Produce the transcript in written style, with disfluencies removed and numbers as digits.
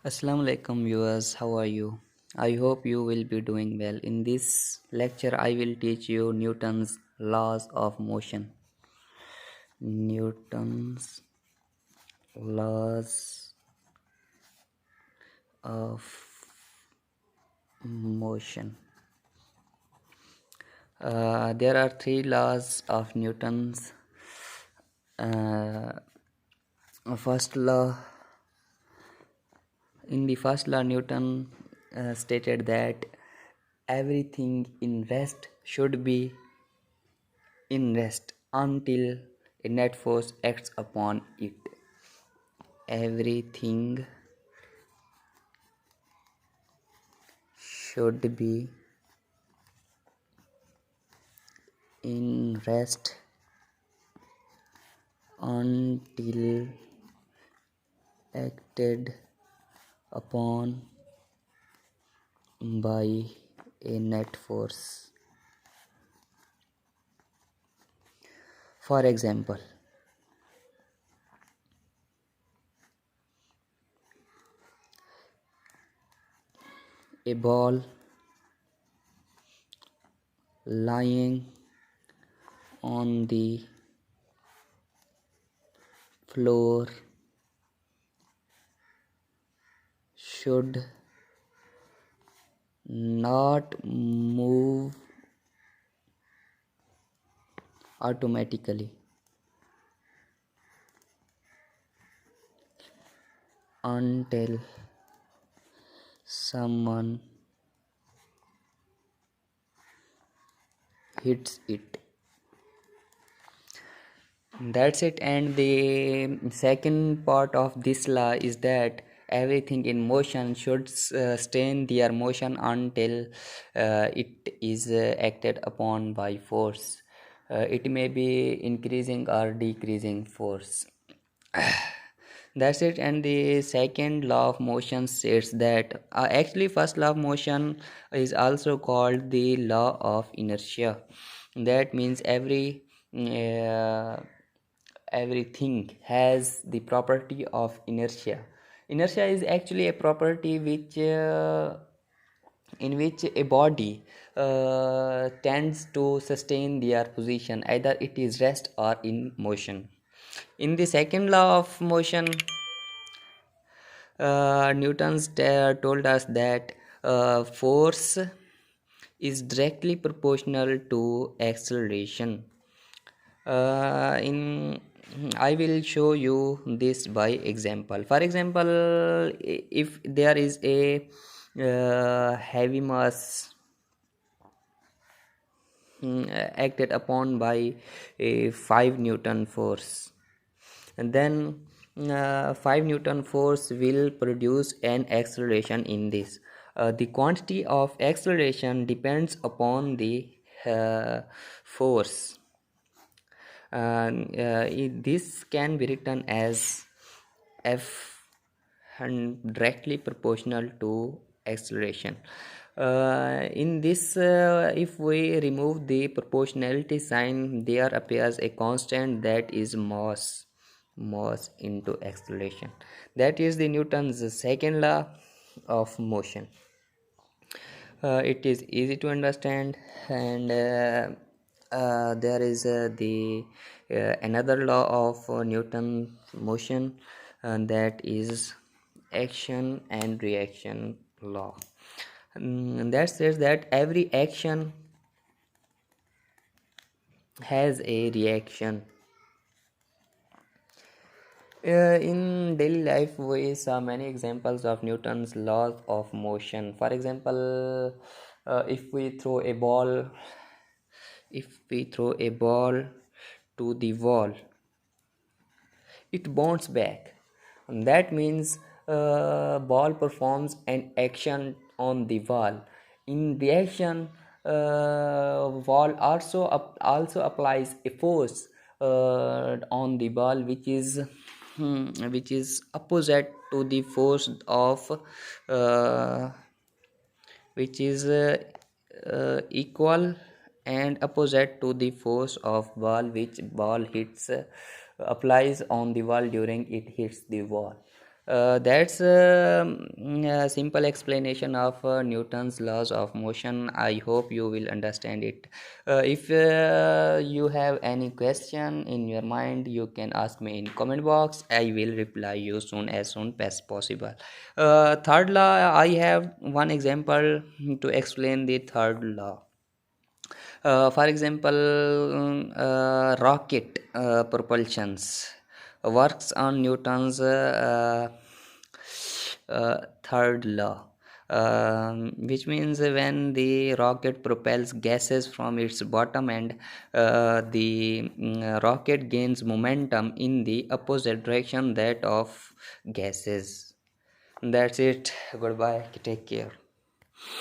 Assalamu alaikum viewers, how are you? I hope you will be doing well. In this lecture, I will teach you Newton's laws of motion. Newton's laws of motion. There are three laws of Newton's. Uh, First law. In the first law, Newton stated that everything in rest should be in rest until a net force acts upon it. Everything should be in rest until acted upon by a net force. For example, a ball lying on the floor should not move automatically until someone hits it. That's it. And the second part of this law is that everything in motion should stay in their motion until it is acted upon by force. It may be increasing or decreasing force. That's it. And the second law of motion states that actually first law of motion is also called the law of inertia. That means uh, everything has the property of inertia. Inertia is actually a property which in which a body tends to sustain their position, either it is rest or in motion. In the second law of motion, Newton's told us that force is directly proportional to acceleration. In I will show you this by example. For example, if there is a heavy mass acted upon by a 5 Newton force, and then 5 Newton force will produce an acceleration in this. The quantity of acceleration depends upon the force. This can be written as F and directly proportional to acceleration. In this, if we remove the proportionality sign, there appears a constant, that is mass into acceleration. That is the Newton's second law of motion. It is easy to understand. And there is the another law of Newton motion, and that is action and reaction law. That says that every action has a reaction. In daily life, we saw many examples of Newton's laws of motion. For example, if we throw a ball, to the wall, it bounces back. And that means ball performs an action on the wall. In reaction, wall also applies a force on the ball, which is opposite to the force of which is equal and opposite to the force of ball which ball hits applies on the wall during it hits the wall. That's a simple explanation of Newton's laws of motion. I hope you will understand it. If you have any question in your mind, you can ask me in comment box. I will reply you soon as possible. Third law, I have one example to explain the third law. For example, rocket propulsions works on Newton's third law, which means when the rocket propels gases from its bottom and the rocket gains momentum in the opposite direction that of gases. That's it. Goodbye. Take care.